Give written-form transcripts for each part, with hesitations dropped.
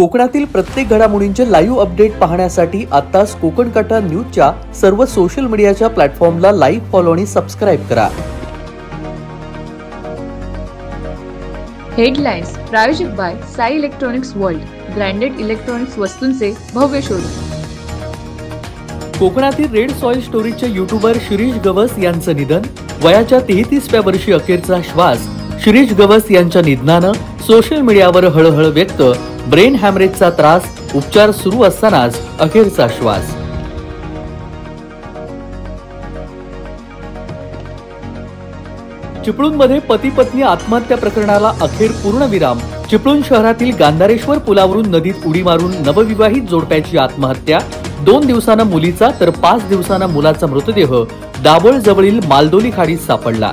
कोकणातील प्रत्येक घडामोडींचे लाईव्ह अपडेट पाहण्यासाठी आताच कोकण कटा न्यूजच्या सर्व सोशल मीडियाच्या प्लॅटफॉर्मला लाईक, फॉलो आणि सबस्क्राइब करा. हेडलाईन्स प्रायोजित by Sai electronics world, branded electronics वस्तूंचे भव्य शोरूम. कोकणातील रेड सॉइल स्टोरीजचे यूट्यूबर शिरीष गवस यांचं निधन. वयाच्या 33व्या वर्षी अखेरचा श्वास. शिरीष गवस यांच्या निधनानं सोशल मीडियावर हळहळ व्यक्त. ब्रेन हॅमरेजचा त्रास, उपचार सुरू असतानाच अखेरचा श्वास. चिपळूणमध्ये पती पत्नी आत्महत्या प्रकरणाला अखेर पूर्णविराम. चिपळूण शहरातील गांधारेश्वर पुलावरून नदीत उडी मारून नवविवाहित जोडप्याची आत्महत्या. 2 दिवसांना मुलीचा तर 5 दिवसांना मुलाचा मृतदेह दाभोळ जवळील मालदोली खाडीत सापडला.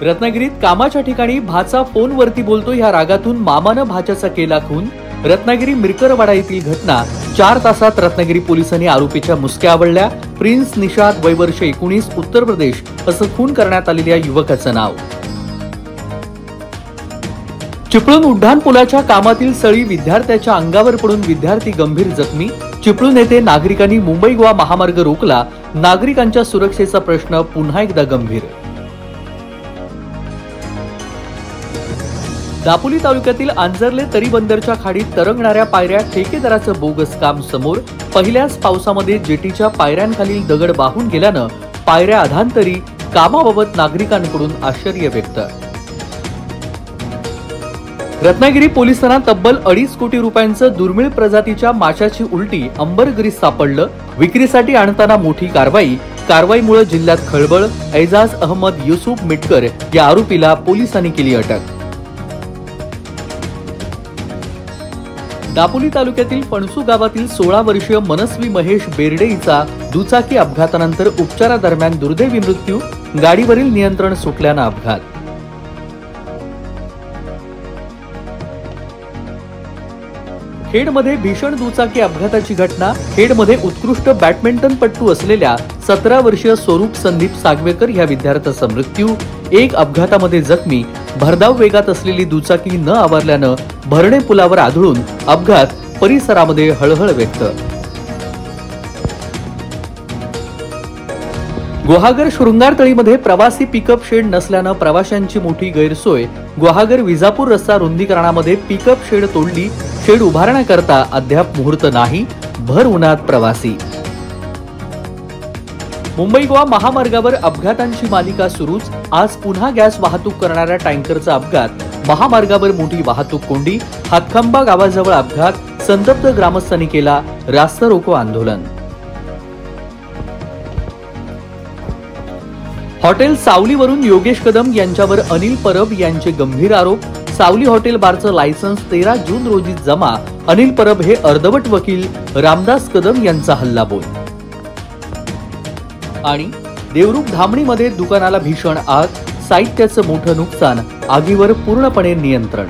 रत्नागिरीत कामाच्या ठिकाणी भाचा फोनवरती बोलतो ह्या रागातून मामानं भाच्याचा केला खून. रत्नागिरी मिरकरवाडा येथील घटना. 4 तासात रत्नागिरी पोलिसांनी आरोपीच्या मुसक्या आवळल्या. प्रिन्स निषाद, वय वर्ष 19, उत्तर प्रदेश असं खून करण्यात आलेल्या युवकाचं नाव. चिपळूण उड्डाण पुलाच्या कामातील सळी विद्यार्थ्याच्या अंगावर पडून विद्यार्थी गंभीर जखमी. चिपळूण येथे नागरिकांनी मुंबई गोवा महामार्ग रोखला. नागरिकांच्या सुरक्षेचा प्रश्न पुन्हा एकदा गंभीर. दापोली तालुक्यातील आंजर्ले तरी बंदरच्या खाडीत तरंगणाऱ्या पायऱ्या. ठेकेदाराचं बोगस काम समोर. पहिल्याच पावसामध्ये जेटीच्या पायऱ्यांखालील दगड वाहून गेल्यानं पायऱ्या अधांतरी. कामाबाबत नागरिकांकडून आश्चर्य व्यक्त. रत्नागिरी पोलिसांना तब्बल 2.5 कोटी रुपयांचं दुर्मिळ प्रजातीच्या माशाची उलटी अंबरगिरीत सापडलं. विक्रीसाठी आणताना मोठी कारवाई. कारवाईमुळे जिल्ह्यात खळबळ. ऐजाज अहमद युसुफ मिटकर या आरोपीला पोलिसांनी केली अटक. दापोली तालुक्यातील फणसू गावातील 16 वर्षीय मनस्वी महेश बेर्डे हिचा दुचाकी अपघातानंतर उपचारादरम्यान दुर्दैवी मृत्यू. गाडीवरील नियंत्रण सुटल्यानं अपघात. खेडमध्ये भीषण दुचाकी अपघाताची घटना. खेडमध्ये उत्कृष्ट बॅडमिंटनपटू असलेल्या 17 वर्षीय स्वरूप संदीप सागवेकर ह्या विद्यार्थ्याचा मृत्यू. एक अपघातामध्ये जखमी. भरधाव वेगात असलेली दुचाकी न आवरल्यानं भरणे पुलावर आदळून अपघात. परिसरामध्ये हळहळ व्यक्त. गुहागर शृंगारतळीमध्ये प्रवासी पिकअप शेड नसल्यानं प्रवाशांची मोठी गैरसोय. गुहागर विजापूर रस्ता रुंदीकरणामध्ये पिकअप शेड तोडली. शेड उभारण्याकरता अद्याप मुहूर्त नाही. भर उन्हात प्रवासी. मुंबई गोवा महामार्गावर अपघातांची मालिका सुरूच. आज पुन्हा गॅस वाहतूक करणाऱ्या टँकरचा अपघात. महामार्गावर मोठी वाहतूक कोंडी. हातखंबा गावाजवळ अपघात. संतप्त ग्रामस्थांनी केला रास्ता रोको आंदोलन. हॉटेल सावलीवरून योगेश कदम यांच्यावर अनिल परब यांचे गंभीर आरोप. सावली हॉटेल बारचं लायसन्स 13 जून रोजी जमा. अनिल परब हे अर्धवट वकील. रामदास कदम यांचा हल्लाबोल. आणि देवरुख धामणीमध्ये दुकानाला भीषण आग. साहित्याचं मोठं नुकसान. आगीवर पूर्णपणे नियंत्रण.